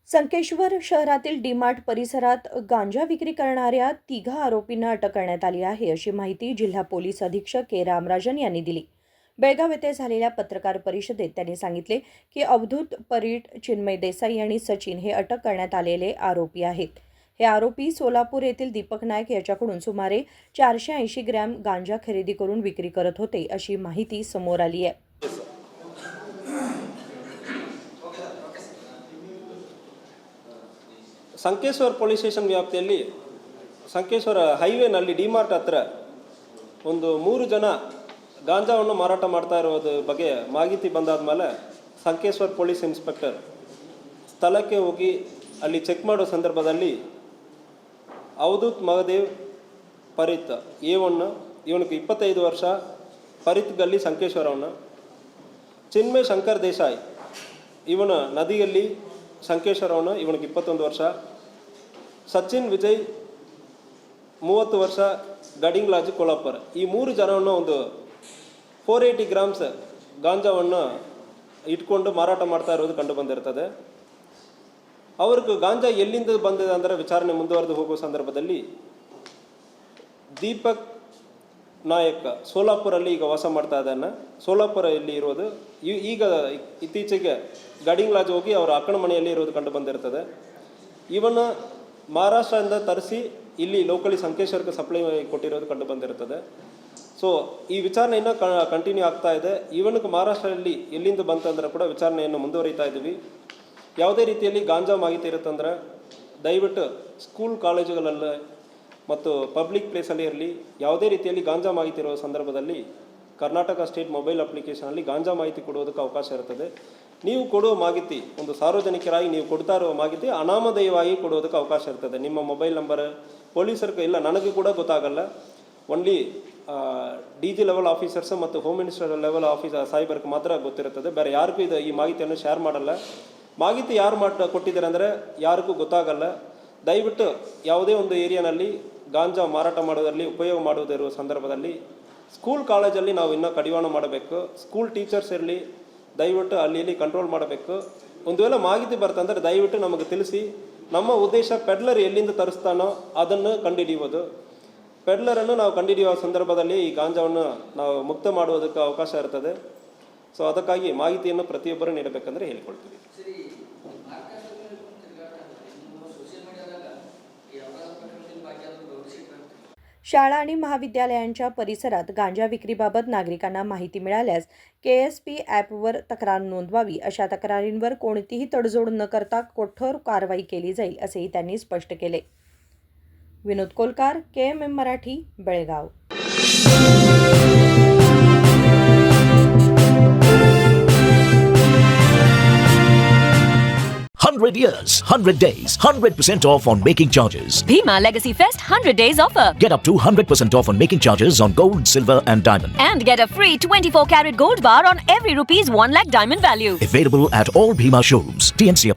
संकेश्वर शहरातील डीमार्ट परिसरात गांजा विक्री करणाऱ्या तिघा आरोपींना अटक करण्यात आली आहे, अशी माहिती जिल्हा पोलीस अधीक्षक के रामराजन यांनी दिली. बेळगाव येथे झालेल्या पत्रकार परिषदेत त्यांनी सांगितले की अवधूत परीट, चिन्मय देसाई आणि सचिन हे अटक करण्यात आलेले आरोपी आहेत. हे आरोपी सोलापूर येथील दीपक नायक याच्याकडून सुमारे 480 ग्रॅम गांजा खरेदी करून विक्री करत होते, अशी माहिती समोर आली आहे. ಸಂಕೇಶ್ವರ ಪೊಲೀಸ್ ಸ್ಟೇಷನ್ ವ್ಯಾಪ್ತಿಯಲ್ಲಿ ಸಂಕೇಶ್ವರ ಹೈವೇನಲ್ಲಿ ಡಿಮಾರ್ಟ್ ಹತ್ರ ಒಂದು 3 ಜನ ಗಾಂಜಾವನ್ನು ಮಾರಾಟ ಮಾಡ್ತಾ ಇರೋದ್ರ ಬಗ್ಗೆ ಮಾಹಿತಿ ಬಂದಾದ ಮೇಲೆ ಸಂಕೇಶ್ವರ ಪೊಲೀಸ್ ಇನ್ಸ್ಪೆಕ್ಟರ್ ಸ್ಥಳಕ್ಕೆ ಹೋಗಿ ಅಲ್ಲಿ ಚೆಕ್ ಮಾಡೋ ಸಂದರ್ಭದಲ್ಲಿ ಅವಧೂತ್ ಮಹದೇವ್ ಪರಿತ್ ಇವನಿಗೆ 25 ವರ್ಷ, ಪರಿತ್ ಗಲ್ಲಿ ಸಂಕೇಶ್ವರವನ್ನು, ಚಿನ್ಮಯ್ ಶಂಕರ್ ದೇಸಾಯಿ ಇವನ ನದಿಯಲ್ಲಿ ಸಂಕೇಶ್ವರವನ್ನು ಇವನಿಗೆ 21 ವರ್ಷ, ಸಚಿನ್ ವಿಜಯ್ 30 ವರ್ಷ, ಗಡಿಂಗ್ ಲಾಜ್ ಕೊಲ್ಲಾಪುರ. ಈ 3 ಜನವನ್ನು ಒಂದು 480 ಗ್ರಾಮ್ಸ್ ಗಾಂಜಾವನ್ನು ಇಟ್ಕೊಂಡು ಮಾರಾಟ ಮಾಡ್ತಾ ಇರೋದು ಕಂಡು ಬಂದಿರ್ತದೆ. ಅವ್ರಿಗೆ ಗಾಂಜಾ ಎಲ್ಲಿಂದ ಬಂದಿದೆ ಅಂದರೆ ವಿಚಾರಣೆ ಮುಂದುವರೆದು ಹೋಗುವ ಸಂದರ್ಭದಲ್ಲಿ ದೀಪಕ್ ನಾಯಕ್ ಸೋಲಾಪುರಲ್ಲಿ ಈಗ ವಾಸ ಮಾಡ್ತಾ ಇದ್ದಾನೆ. ಸೋಲಾಪುರ ಇಲ್ಲಿ ಇರೋದು. ಈಗ ಇತ್ತೀಚೆಗೆ ಗಡಿಂಗ್ ಲಾಜ್ ಹೋಗಿ ಅವರ ಅಕ್ಕನ ಮನೆಯಲ್ಲಿ ಇರೋದು ಕಂಡು ಬಂದಿರ್ತದೆ. ಇವನ್ನ ಮಹಾರಾಷ್ಟ್ರದಿಂದ ತರಿಸಿ ಇಲ್ಲಿ ಲೋಕಲಿ ಸಂಕೇಶ್ವರಕ್ಕೆ ಸಪ್ಲೈ ಕೊಟ್ಟಿರೋದು ಕಂಡು ಬಂದಿರ್ತದೆ. ಸೊ ಈ ವಿಚಾರಣೆ ಇನ್ನೂ ಕಂಟಿನ್ಯೂ ಆಗ್ತಾ ಇದೆ. ಇವನಿಗೆ ಮಹಾರಾಷ್ಟ್ರದಲ್ಲಿ ಎಲ್ಲಿಂದ ಬಂತಂದ್ರೆ ಕೂಡ ವಿಚಾರಣೆಯನ್ನು ಮುಂದುವರಿತಾ ಇದ್ದೀವಿ. ಯಾವುದೇ ರೀತಿಯಲ್ಲಿ ಗಾಂಜಾ ಮಾಹಿತಿ ಇರುತ್ತಂದ್ರೆ ದಯವಿಟ್ಟು ಸ್ಕೂಲ್ ಕಾಲೇಜುಗಳಲ್ಲಿ ಮತ್ತು ಪಬ್ಲಿಕ್ ಪ್ಲೇಸಲ್ಲಿ ಇರಲಿ, ಯಾವುದೇ ರೀತಿಯಲ್ಲಿ ಗಾಂಜಾ ಮಾಹಿತಿ ಇರುವ ಸಂದರ್ಭದಲ್ಲಿ ಕರ್ನಾಟಕ ಸ್ಟೇಟ್ ಮೊಬೈಲ್ ಅಪ್ಲಿಕೇಶನಲ್ಲಿ ಗಾಂಜಾ ಮಾಹಿತಿ ಕೊಡುವುದಕ್ಕೆ ಅವಕಾಶ ಇರ್ತದೆ. ನೀವು ಕೊಡುವ ಮಾಹಿತಿ ಒಂದು ಸಾರ್ವಜನಿಕರಾಗಿ ನೀವು ಕೊಡ್ತಾ ಇರುವ ಮಾಹಿತಿ ಅನಾಮಧೇಯವಾಗಿ ಕೊಡುವುದಕ್ಕೆ ಅವಕಾಶ ಇರ್ತದೆ. ನಿಮ್ಮ ಮೊಬೈಲ್ ನಂಬರ್ ಪೊಲೀಸರಿಗೆ ಇಲ್ಲ, ನನಗೆ ಕೂಡ ಗೊತ್ತಾಗಲ್ಲ. ಓನ್ಲಿ DG ಲೆವೆಲ್ ಆಫೀಸರ್ಸ್ ಮತ್ತು ಹೋಮ್ ಮಿನಿಸ್ಟರ್ ಲೆವೆಲ್ ಆಫೀಸರ್ ಸಾಹೇಬರ್ಗೆ ಮಾತ್ರ ಗೊತ್ತಿರುತ್ತದೆ. ಬೇರೆ ಯಾರಿಗೂ ಈ ಮಾಹಿತಿಯನ್ನು ಶೇರ್ ಮಾಡಲ್ಲ. ಮಾಹಿತಿ ಯಾರು ಕೊಟ್ಟಿದ್ದಾರೆ ಅಂದರೆ ಯಾರಿಗೂ ಗೊತ್ತಾಗಲ್ಲ. ದಯವಿಟ್ಟು ಯಾವುದೇ ಒಂದು ಏರಿಯಾನಲ್ಲಿ ಗಾಂಜಾ ಮಾರಾಟ ಮಾಡೋದರಲ್ಲಿ ಉಪಯೋಗ ಮಾಡುವುದಿರುವ ಸಂದರ್ಭದಲ್ಲಿ ಸ್ಕೂಲ್ ಕಾಲೇಜಲ್ಲಿ ನಾವು ಇನ್ನೂ ಕಡಿವಾಣ ಮಾಡಬೇಕು. ಸ್ಕೂಲ್ ಟೀಚರ್ಸ್ ಇರಲಿ, ದಯವಿಟ್ಟು ಅಲ್ಲಿ ಕಂಟ್ರೋಲ್ ಮಾಡಬೇಕು. ಒಂದು ವೇಳೆ ಮಾಹಿತಿ ಬರ್ತಂದ್ರೆ ದಯವಿಟ್ಟು ನಮಗೆ ತಿಳಿಸಿ. ನಮ್ಮ ಉದ್ದೇಶ ಪೆಡ್ಲರ್ ಎಲ್ಲಿಂದ ತರಿಸ್ತಾನೋ ಅದನ್ನು ಕಂಡುಹಿಡಿಯುವುದು. ಪೆಡ್ಲರನ್ನು ನಾವು ಕಂಡುಹಿಡಿಯುವ ಸಂದರ್ಭದಲ್ಲಿ ಈ ಗಾಂಜಾವನ್ನು ನಾವು ಮುಕ್ತ ಮಾಡುವುದಕ್ಕೆ ಅವಕಾಶ ಇರ್ತದೆ. ಸೊ ಅದಕ್ಕಾಗಿ ಮಾಹಿತಿಯನ್ನು ಪ್ರತಿಯೊಬ್ಬರು ನೀಡಬೇಕಂದ್ರೆ ಹೇಳ್ಕೊಳ್ತೀವಿ. शाळा आणि महाविद्यालयांच्या परिसरात गांजा विक्रीबाबत नागरिकांना माहिती मिळाल्यास KSP ॲपवर तक्रार नोंदवावी. अशा तक्रारींवर कोणतीही तडजोड न करता कठोर कारवाई केली जाईल, असेही त्यांनी स्पष्ट केले. Vinod Kolkar, KMM Marathi, Belgaum. 100 years, 100 days, 100% off on making charges. Bhima Legacy Fest 100 days offer. Get up to 100% off on making charges on gold, silver and diamond. And get a free 24-carat gold bar on every ₹1 lakh diamond value. Available at all Bhima showrooms. TNC apply.